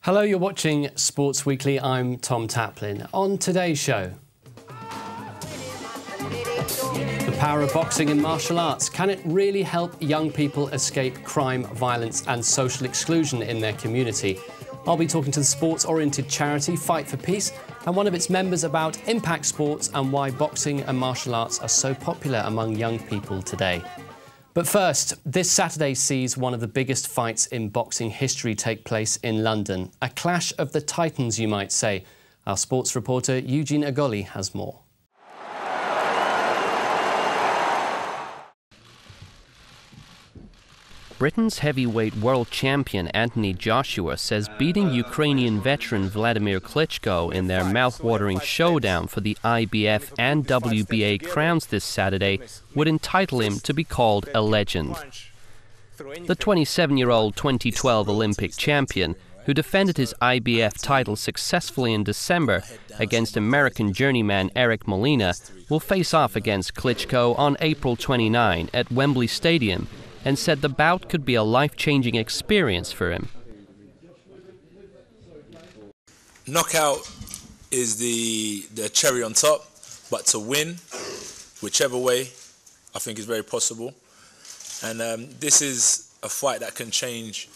Hello, you're watching Sports Weekly. I'm Tom Taplin. On today's show, the power of boxing and martial arts. Can it really help young people escape crime, violence and social exclusion in their community? I'll be talking to the sports-oriented charity Fight for Peace and one of its members about impact sports and why boxing and martial arts are so popular among young people today. But first, this Saturday sees one of the biggest fights in boxing history take place in London. A clash of the titans, you might say. Our sports reporter Eugene Agoli has more. Britain's heavyweight world champion Anthony Joshua says beating Ukrainian veteran Vladimir Klitschko in their mouth-watering showdown for the IBF and WBA crowns this Saturday would entitle him to be called a legend. The 27-year-old 2012 Olympic champion, who defended his IBF title successfully in December against American journeyman Eric Molina, will face off against Klitschko on April 29 at Wembley Stadium, and said the bout could be a life-changing experience for him. Knockout is the cherry on top, but to win, whichever way, I think is very possible. And this is a fight that can change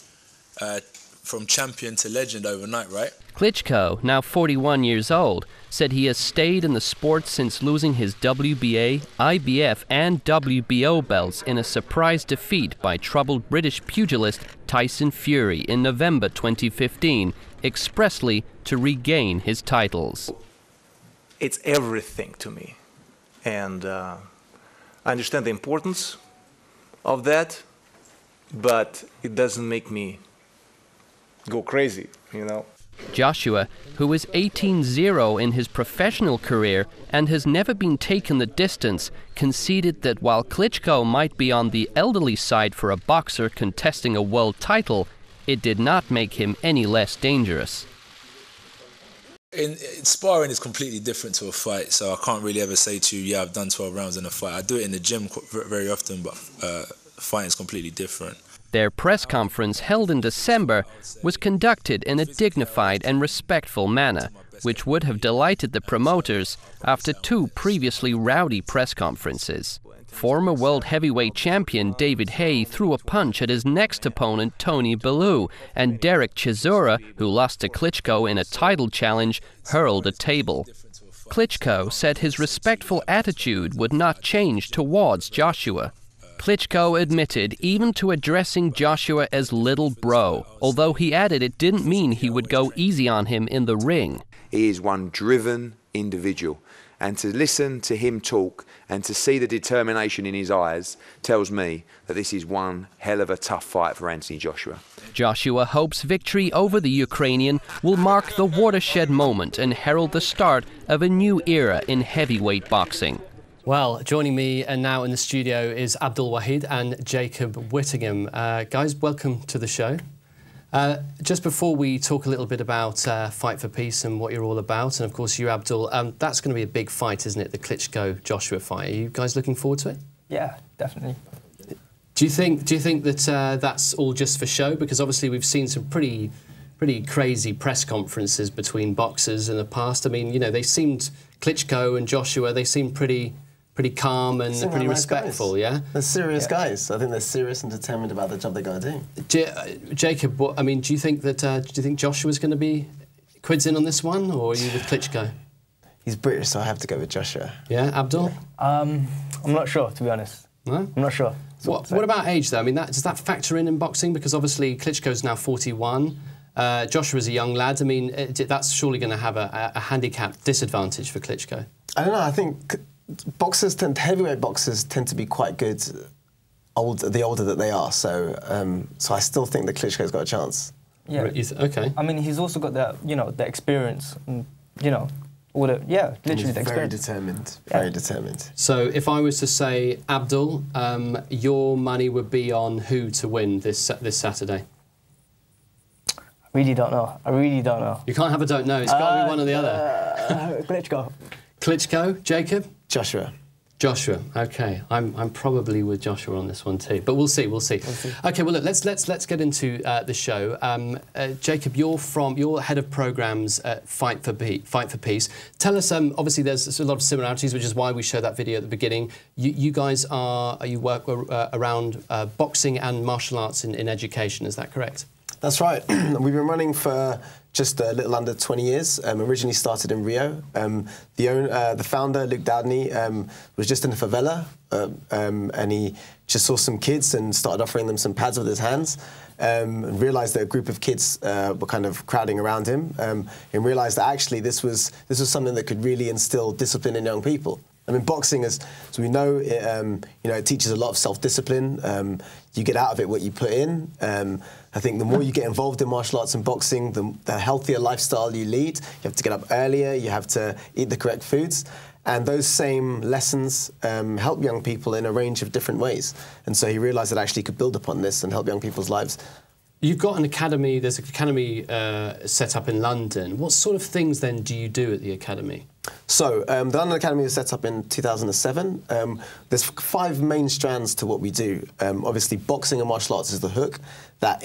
from champion to legend overnight, right? Klitschko, now 41 years old, said he has stayed in the sport since losing his WBA, IBF and WBO belts in a surprise defeat by troubled British pugilist Tyson Fury in November 2015, expressly to regain his titles. It's everything to me, and I understand the importance of that, but it doesn't make me go crazy, you know. Joshua, who is 18-0 in his professional career and has never been taken the distance, conceded that while Klitschko might be on the elderly side for a boxer contesting a world title, it did not make him any less dangerous. Sparring is completely different to a fight, so I can't really ever say to you, yeah, I've done 12 rounds in a fight. I do it in the gym very often, but fighting is completely different. Their press conference, held in December, was conducted in a dignified and respectful manner, which would have delighted the promoters after two previously rowdy press conferences. Former world heavyweight champion David Haye threw a punch at his next opponent Tony Bellew, and Derek Chisora, who lost to Klitschko in a title challenge, hurled a table. Klitschko said his respectful attitude would not change towards Joshua. Klitschko admitted even to addressing Joshua as little bro, although he added it didn't mean he would go easy on him in the ring. He is one driven individual, and to listen to him talk and to see the determination in his eyes tells me that this is one hell of a tough fight for Anthony Joshua. Joshua hopes victory over the Ukrainian will mark the watershed moment and herald the start of a new era in heavyweight boxing. Well, joining me now in the studio is Abdul Wahid and Jacob Whittingham. Guys, welcome to the show. Just before we talk a little bit about Fight for Peace and what you're all about, and of course you, Abdul, that's going to be a big fight, isn't it, the Klitschko-Joshua fight? Are you guys looking forward to it? Yeah, definitely. Do you think that that's all just for show? Because obviously we've seen some pretty crazy press conferences between boxers in the past. I mean, you know, Klitschko and Joshua, they seemed pretty calm and pretty respectful, guys. Yeah? They're serious guys. I think they're serious and determined about the job they're going to do. Jacob, do you think Joshua's going to be quids in on this one, or are you with Klitschko? He's British, so I have to go with Joshua. Yeah, Abdul? I'm not sure, to be honest. No? I'm not sure. What about age, though? I mean, does that factor in boxing? Because obviously Klitschko's now 41. Joshua's a young lad. I mean, that's surely going to have a handicap disadvantage for Klitschko. I don't know. I think heavyweight boxers tend to be quite good the older that they are. So I still think that Klitschko's got a chance. Yeah. Okay. I mean, he's also got the experience, and, literally the experience. Very determined. Yeah. Very determined. So if I was to say, Abdul, your money would be on who to win this Saturday? I really don't know. You can't have a don't know. It's got to be one or the other. Klitschko. Klitschko, Jacob? Joshua. Joshua, okay. I'm probably with Joshua on this one too, but we'll see. Okay, well look, let's get into the show. Jacob, you're head of programs at Fight for Peace. Tell us, obviously there's a lot of similarities, which is why we showed that video at the beginning. You guys you work around boxing and martial arts in education. Is that correct? That's right. We've been running for just a little under 20 years. Originally started in Rio. The founder, Luke Doudney, was just in a favela, and he just saw some kids and started offering them some pads with his hands, and realised that a group of kids were kind of crowding around him, and realised that actually this was something that could really instill discipline in young people. I mean, boxing, as we know, it teaches a lot of self-discipline. You get out of it what you put in. I think the more you get involved in martial arts and boxing, the healthier lifestyle you lead. You have to get up earlier, you have to eat the correct foods. And those same lessons help young people in a range of different ways. And so he realised that actually he could build upon this and help young people's lives. You've got an academy, there's an academy set up in London. What sort of things then do you do at the academy? So, the London Academy was set up in 2007. There's 5 main strands to what we do. Obviously, boxing and martial arts is the hook. That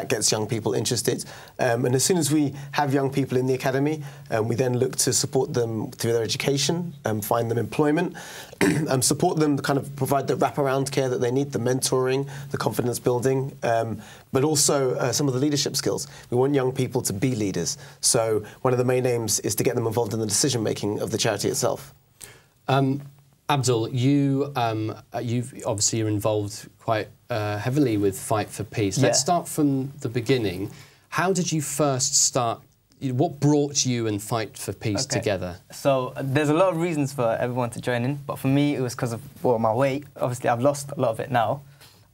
gets young people interested. And as soon as we have young people in the academy, we then look to support them through their education, find them employment, support them to kind of provide the wraparound care that they need, the mentoring, the confidence building, but also some of the leadership skills. We want young people to be leaders. So one of the main aims is to get them involved in the decision-making of the charity itself. Abdul, you're involved quite heavily with Fight for Peace. Yeah. Let's start from the beginning. How did you first start? What brought you and Fight for Peace together? So there's a lot of reasons for everyone to join in, but for me it was because of my weight. Obviously I've lost a lot of it now,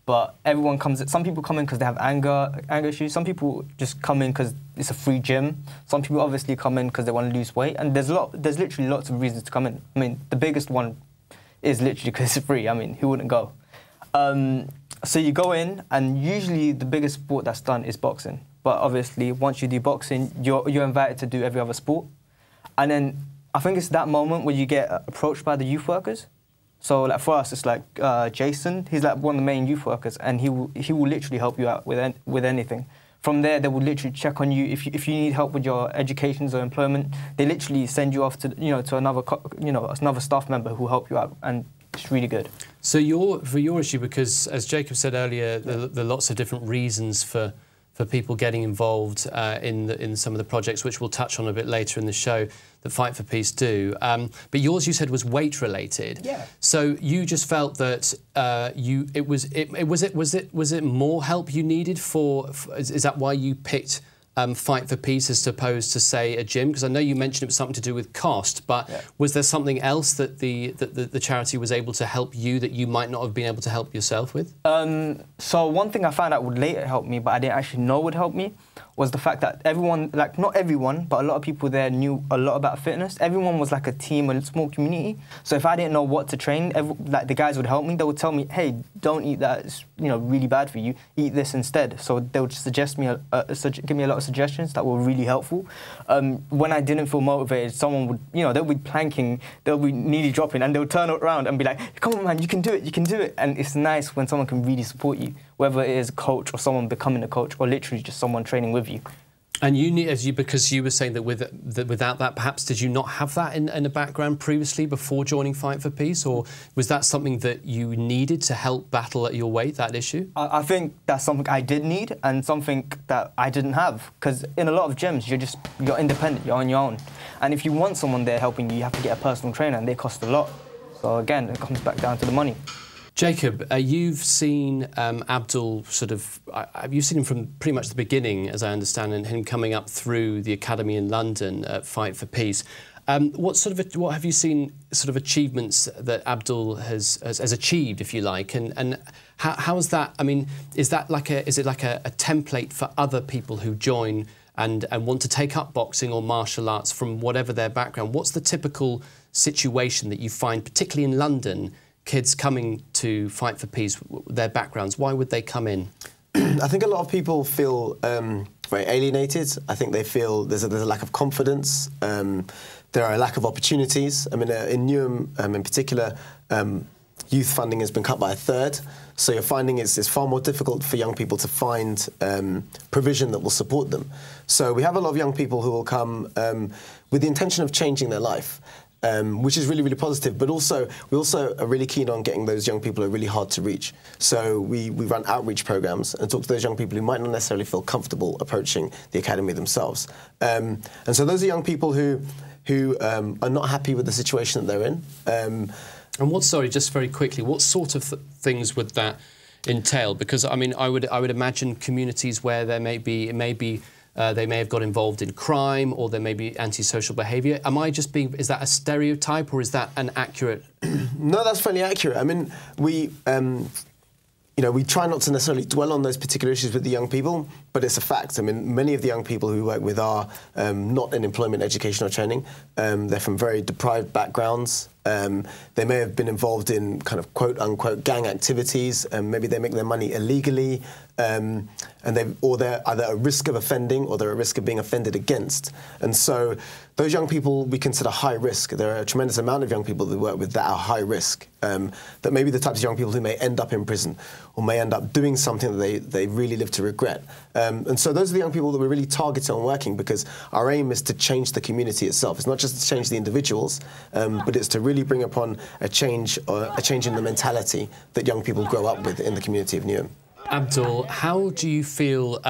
but everyone comes. Some people come in because they have anger issues. Some people just come in because it's a free gym. Some people obviously come in because they want to lose weight, and there's literally lots of reasons to come in. I mean, the biggest one is literally because it's free. I mean, who wouldn't go? So you go in, and usually the biggest sport that's done is boxing. But obviously, once you do boxing, you're invited to do every other sport. And then I think it's that moment where you get approached by the youth workers. So like for us, it's like Jason. He's like one of the main youth workers, and he will literally help you out with anything. From there, they will literally check on you if you need help with your educations or employment. They literally send you off to another staff member who will help you out, and it's really good. So for your issue, because as Jacob said earlier, there are lots of different reasons for people getting involved in some of the projects, which we'll touch on a bit later in the show, that Fight for Peace do. But yours, you said, was weight related. Yeah. So you just felt that was it more help you needed is that why you picked Fight for Peace as opposed to, say, a gym? Because I know you mentioned it was something to do with cost, but was there something else that the charity was able to help you that you might not have been able to help yourself with? So one thing I found out would later help me, but I didn't actually know would help me, was the fact that everyone, like not everyone, but a lot of people there knew a lot about fitness. Everyone was like a team, a small community. So if I didn't know what to train, like the guys would help me. They would tell me, hey, don't eat that, it's really bad for you. Eat this instead. So they would suggest me, give me a lot of suggestions that were really helpful. When I didn't feel motivated, someone would, they'll be planking, they'll be nearly dropping, and they'll turn around and be like, come on, man, you can do it, you can do it. And it's nice when someone can really support you, whether it is a coach or someone becoming a coach or literally just someone training with you. And because you were saying that without that, perhaps did you not have that in the background previously before joining Fight for Peace, or was that something that you needed to help battle at your weight, that issue? I think that's something I did need and something that I didn't have, because in a lot of gyms you're independent, you're on your own, and if you want someone there helping you, you have to get a personal trainer, and they cost a lot. So again, it comes back down to the money. Jacob, you've seen Abdul you've seen him from pretty much the beginning, as I understand, and him coming up through the academy in London at Fight for Peace. What have you seen achievements that Abdul has achieved, if you like, and how is that? I mean, is it like a template for other people who join and want to take up boxing or martial arts from whatever their background? What's the typical situation that you find, particularly in London? Kids coming to Fight for Peace, their backgrounds, why would they come in? I think a lot of people feel very alienated. I think they feel there's a lack of confidence. there are a lack of opportunities. I mean, in Newham in particular, youth funding has been cut by a third. So you're finding it's far more difficult for young people to find provision that will support them. So we have a lot of young people who will come with the intention of changing their life. Which is really, really positive, but we also are really keen on getting those young people who are really hard to reach. So we run outreach programs and talk to those young people who might not necessarily feel comfortable approaching the academy themselves. And so those are young people who are not happy with the situation that they're in. And sorry, just very quickly, what sort of things would that entail? Because I mean, I would imagine communities where there they may have got involved in crime, or there may be antisocial behaviour. Is that a stereotype, or is that an accurate? No, that's fairly accurate. I mean, we try not to necessarily dwell on those particular issues with the young people, but it's a fact. I mean, many of the young people who we work with are not in employment, education or training. They're from very deprived backgrounds. They may have been involved in kind of quote-unquote gang activities. Maybe they make their money illegally. And they're either at risk of offending, or they're at risk of being offended against. And so those young people we consider high risk. There are a tremendous amount of young people that we work with that are high risk, that may be the types of young people who may end up in prison, or may end up doing something that they really live to regret. And so those are the young people that we're really targeting on working, because our aim is to change the community itself. It's not just to change the individuals, but it's to really bring upon a change in the mentality that young people grow up with in the community of Newham. Abdul, how do you feel?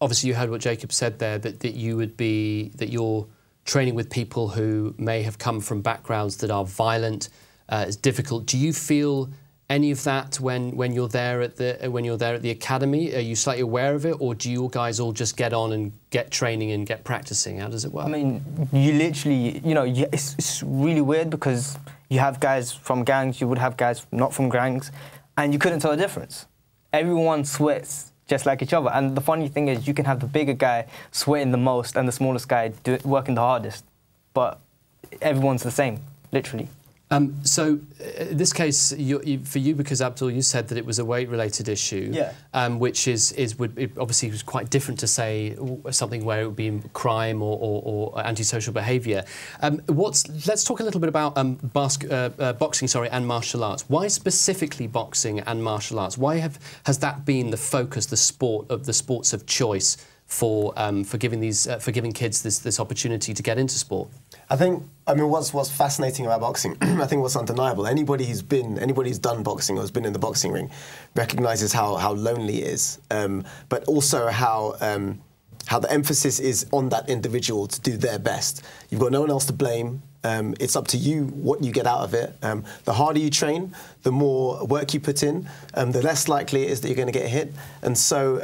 Obviously, you heard what Jacob said there, that you're training with people who may have come from backgrounds that are violent. It's difficult. Do you feel any of that when you're there at the academy? Are you slightly aware of it, or do you guys all just get on and get training and get practicing? How does it work? I mean, you literally, it's really weird, because you have guys from gangs, you would have guys not from gangs, and you couldn't tell the difference. Everyone sweats just like each other. And the funny thing is, you can have the bigger guy sweating the most and the smallest guy working the hardest. But everyone's the same, literally. So, in this case, for you, because Abdul, you said that it was a weight-related issue, yeah. Which obviously was quite different to say something where it would be crime or antisocial behaviour. Let's talk a little bit about boxing, and martial arts. Why specifically boxing and martial arts? Why has that been the focus, the sports of choice for giving kids this opportunity to get into sport? I mean, what's fascinating about boxing, I think what's undeniable, anybody who's done boxing or has been in the boxing ring recognises how lonely it is, but also how the emphasis is on that individual to do their best. You've got no one else to blame. It's up to you what you get out of it. The harder you train, the more work you put in, the less likely it is that you're going to get hit. And so,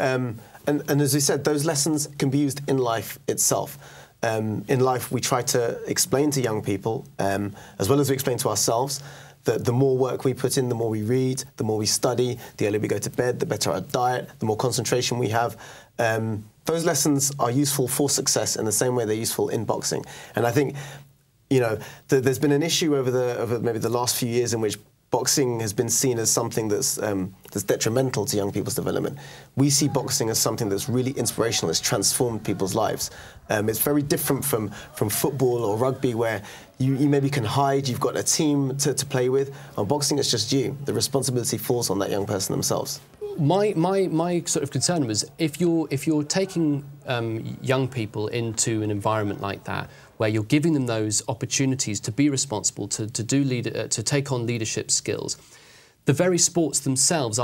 and as we said, those lessons can be used in life itself. In life, we try to explain to young people, as well as we explain to ourselves, that the more work we put in, the more we read, the more we study, the earlier we go to bed, the better our diet, the more concentration we have. Those lessons are useful for success in the same way they're useful in boxing. And I think, there's been an issue over maybe the last few years in which boxing has been seen as something that's detrimental to young people's development. We see boxing as something that's really inspirational. It's transformed people's lives. It's very different from football or rugby, where you maybe can hide, you've got a team to play with. On boxing, it's just you. The responsibility falls on that young person themselves. My sort of concern was, if you're taking young people into an environment like that, where you're giving them those opportunities to be responsible, to take on leadership skills, the very sports themselves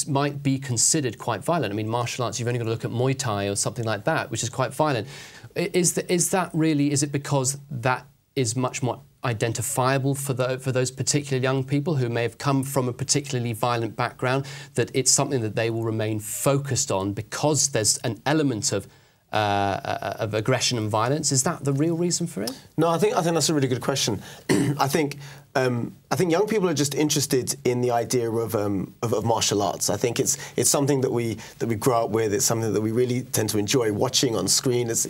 might be considered quite violent. I mean, martial arts, you've only got to look at Muay Thai or something like that, which is quite violent. Is it because that is much more identifiable for those particular young people who may have come from a particularly violent background, that it's something that they will remain focused on because there's an element of aggression and violence? Is that the real reason for it? No, I think that's a really good question. I think young people are just interested in the idea of martial arts. I think it's something that we grow up with. It's something that we really tend to enjoy watching on screen. It's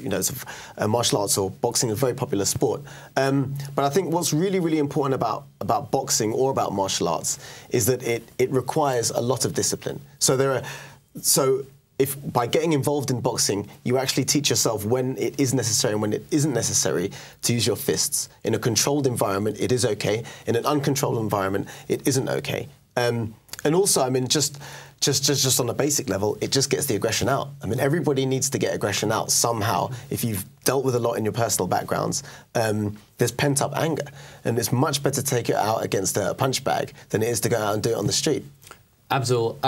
martial arts or boxing is a very popular sport. But I think what's really, really important about boxing or about martial arts is that it requires a lot of discipline. So if by getting involved in boxing, you actually teach yourself when it is necessary and when it isn't necessary to use your fists. In a controlled environment, it is okay. In an uncontrolled environment, it isn't okay. And also, I mean, just on a basic level, it just gets the aggression out. I mean, everybody needs to get aggression out somehow. If you've dealt with a lot in your personal backgrounds, there's pent-up anger. And it's much better to take it out against a punch bag than it is to go out and do it on the street. Abdul,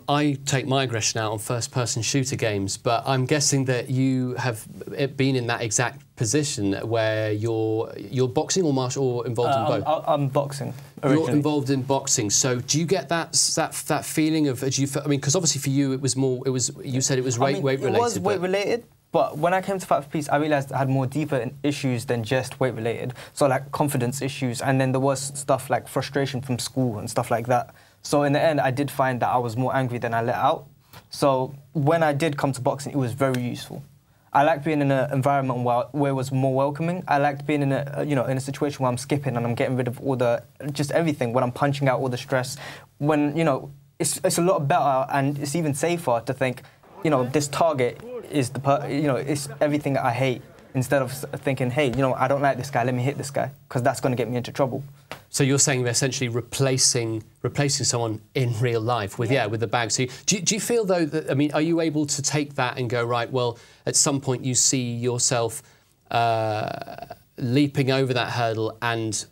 I take my aggression out on first-person shooter games, but I'm guessing that you have been in that exact position where you're boxing or martial or involved in both. I'm boxing. Originally. You're involved in boxing, so do you get that feeling of? Do you? I mean, because obviously for you it was more. It was you said it was weight related. It was weight related. But when I came to Fight for Peace, I realised I had more deeper issues than just weight-related. So, like, confidence issues, and then there was stuff like frustration from school and stuff like that. So, in the end, I did find that I was more angry than I let out. So, when I did come to boxing, it was very useful. I liked being in an environment where it was more welcoming. I liked being in a situation where I'm skipping and I'm getting rid of all just everything, when I'm punching out all the stress. When, it's a lot better and it's even safer to think, this target is it's everything that I hate, instead of thinking, hey, I don't like this guy, let me hit this guy, because that's going to get me into trouble. So you're saying essentially replacing someone in real life with with the bag. So do you feel though that, I mean, are you able to take that and go, right, well, at some point you see yourself leaping over that hurdle and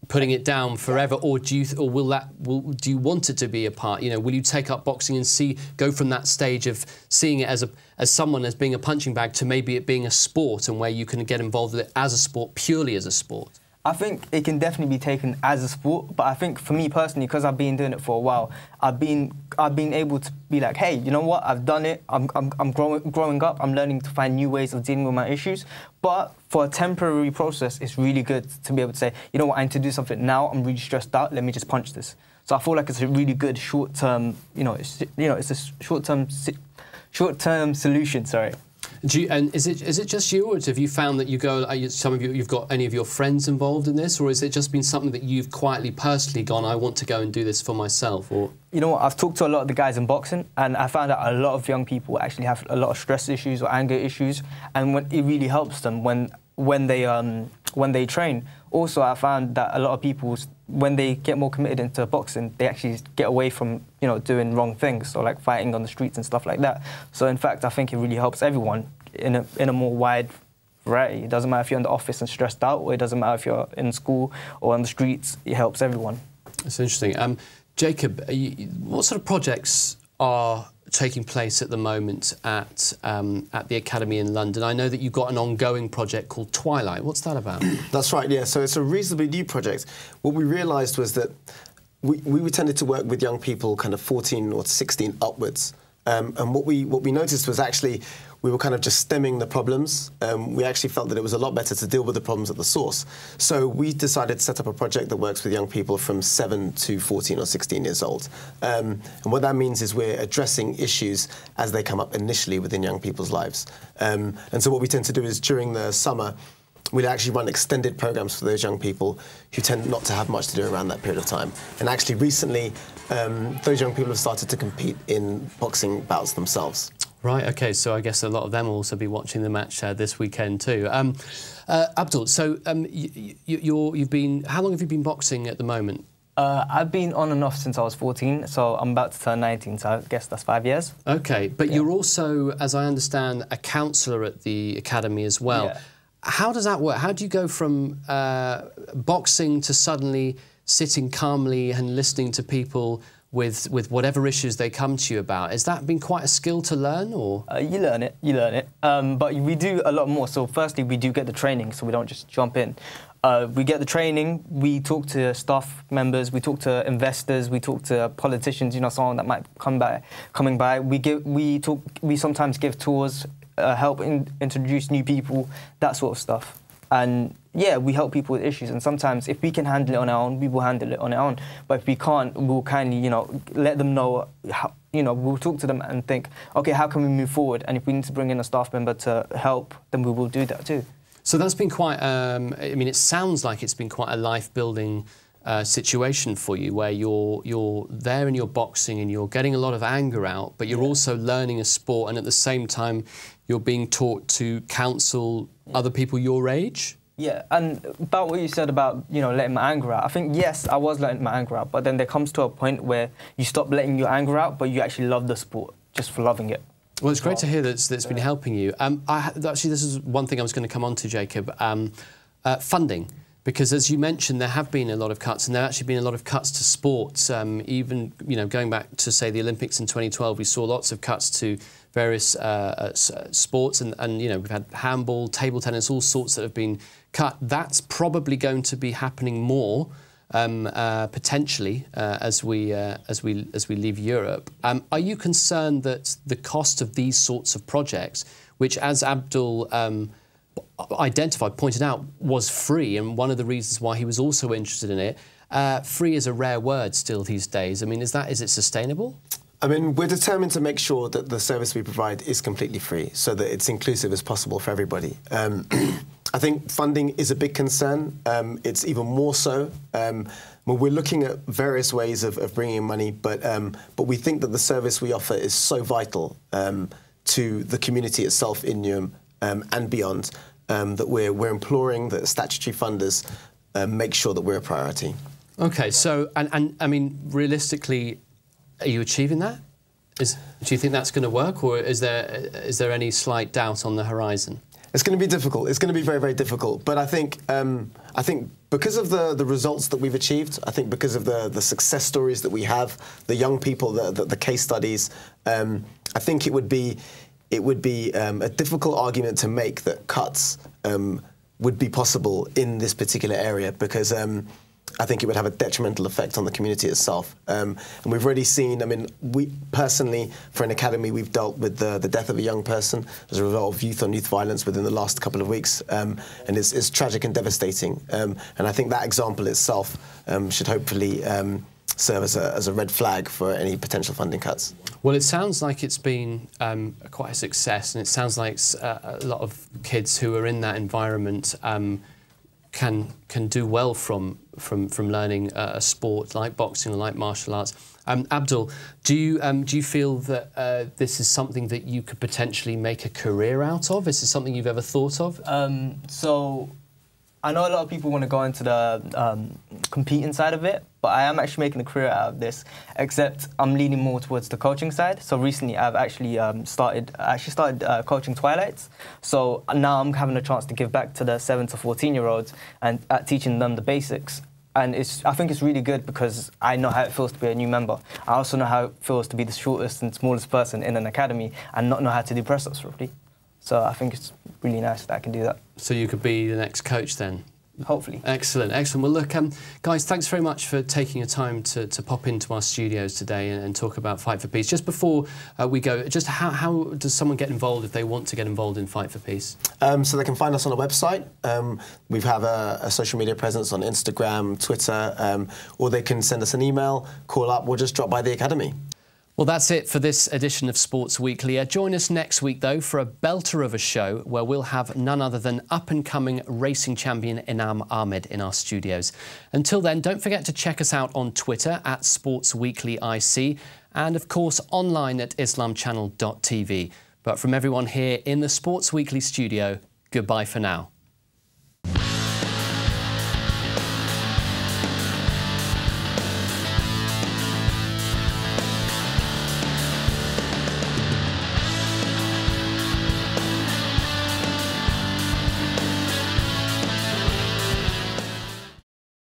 putting it down forever, or do you want it to be a part? Will you take up boxing and go from that stage of seeing it as someone as being a punching bag to maybe it being a sport, and where you can get involved with it as a sport, purely as a sport? I think it can definitely be taken as a sport, but I think for me personally, because I've been doing it for a while, I've been able to be like, hey, you know what? I've done it. I'm growing up. I'm learning to find new ways of dealing with my issues. But for a temporary process, it's really good to be able to say, you know what? I need to do something now. I'm really stressed out. Let me just punch this. So I feel like it's a really good short-term. It's a short-term solution. Sorry. And is it just you, or have you found that you've got any of your friends involved in this, or has it just been something that you've quietly, personally gone, I want to go and do this for myself? Or you know what? I've talked to a lot of the guys in boxing, and I found out a lot of young people actually have a lot of stress issues or anger issues, and it really helps them when they train. Also, I found that a lot of people, when they get more committed into boxing, they actually get away from doing wrong things, so like fighting on the streets and stuff like that. So in fact, I think it really helps everyone in a more wide variety. It doesn't matter if you're in the office and stressed out, or it doesn't matter if you're in school or on the streets. It helps everyone. That's interesting. Jacob, what sort of projects are taking place at the moment at the Academy in London? I know that you've got an ongoing project called Twilight. What's that about? That's right, yeah. So it's a reasonably new project. What we realised was that we tended to work with young people kind of 14 or 16 upwards. And what we noticed was actually we were kind of just stemming the problems. We actually felt that it was a lot better to deal with the problems at the source. So we decided to set up a project that works with young people from 7 to 14 or 16 years old. And what that means is we're addressing issues as they come up initially within young people's lives. And so what we tend to do is during the summer, we'll actually run extended programs for those young people who tend not to have much to do around that period of time. And actually recently, those young people have started to compete in boxing bouts themselves. Right, OK, so I guess a lot of them will also be watching the match this weekend too. Abdul, so you've been, how long have you been boxing at the moment? I've been on and off since I was 14, so I'm about to turn 19, so I guess that's 5 years. OK, but you're also, as I understand, a counsellor at the Academy as well. Yeah. How does that work? How do you go from boxing to suddenly sitting calmly and listening to people with whatever issues they come to you about? Has that been quite a skill to learn, or? You learn it. But we do a lot more. So firstly, we do get the training, so we don't just jump in. We get the training, we talk to staff members, we talk to investors, we talk to politicians, someone that might coming by. We sometimes give tours, help introduce new people, that sort of stuff. And yeah, we help people with issues, and sometimes if we can handle it on our own, we will handle it on our own. But if we can't, we'll kindly, let them know how, we'll talk to them and think, okay, how can we move forward? And if we need to bring in a staff member to help, then we will do that too. So that's been quite, I mean, it sounds like it's been quite a life-building situation for you, where you're there and you're boxing and you're getting a lot of anger out, but you're also learning a sport, and at the same time you're being taught to counsel other people your age? Yeah, and about what you said about, you know, letting my anger out, I think, yes, I was letting my anger out, but then there comes to a point where you stop letting your anger out, but you actually love the sport just for loving it. Well, it's great to hear that's been helping you. Actually, this is one thing I was going to come on to, Jacob. Funding. Because, as you mentioned, there have been a lot of cuts, and there have actually been a lot of cuts to sports. Even, you know, going back to, say, the Olympics in 2012, we saw lots of cuts to various sports, and, you know, we've had handball, table tennis, all sorts that have been cut. That's probably going to be happening more, potentially, as we leave Europe. Are you concerned that the cost of these sorts of projects, which, as Abdul pointed out, was free, and one of the reasons why he was also interested in it. Free is a rare word still these days. I mean, is it sustainable? I mean, we're determined to make sure that the service we provide is completely free, so that it's inclusive as possible for everybody. I think funding is a big concern. It's even more so. We're looking at various ways of bringing in money, but we think that the service we offer is so vital to the community itself in Newham and beyond, that we're imploring that statutory funders make sure that we're a priority. Okay, so, and I mean, realistically, are you achieving that? Do you think that's going to work, or is there any slight doubt on the horizon? It's going to be difficult. It's going to be very, very difficult. But I think because of the results that we've achieved, I think because of the success stories that we have, the young people, the case studies, I think it would be a difficult argument to make that cuts would be possible in this particular area, because I think it would have a detrimental effect on the community itself. And we've already seen, I mean, we personally, for an academy, we've dealt with the death of a young person as a result of youth-on-youth violence within the last couple of weeks. And it's tragic and devastating. And I think that example itself should hopefully serve as a red flag for any potential funding cuts. Well, it sounds like it's been quite a success, and it sounds like a lot of kids who are in that environment can do well from learning a sport like boxing or like martial arts. Abdul, do you feel that this is something that you could potentially make a career out of? Is this something you've ever thought of? So I know a lot of people want to go into the competing side of it, but I am actually making a career out of this, except I'm leaning more towards the coaching side. So recently I've actually started coaching Twilights. So now I'm having a chance to give back to the 7 to 14-year-olds and teaching them the basics. And I think it's really good, because I know how it feels to be a new member. I also know how it feels to be the shortest and smallest person in an academy and not know how to do press-ups properly. So I think it's really nice that I can do that. So you could be the next coach then? Hopefully. Excellent, excellent. Well, look, guys, thanks very much for taking your time to pop into our studios today and talk about Fight for Peace. Just before we go, just how does someone get involved if they want to get involved in Fight for Peace? So they can find us on our website. We have a social media presence on Instagram, Twitter, or they can send us an email, call up, or just drop by the academy. Well, that's it for this edition of Sports Weekly. Join us next week, though, for a belter of a show where we'll have none other than up-and-coming racing champion Inam Ahmed in our studios. Until then, don't forget to check us out on Twitter at SportsWeeklyIC and, of course, online at islamchannel.tv. But from everyone here in the Sports Weekly studio, goodbye for now.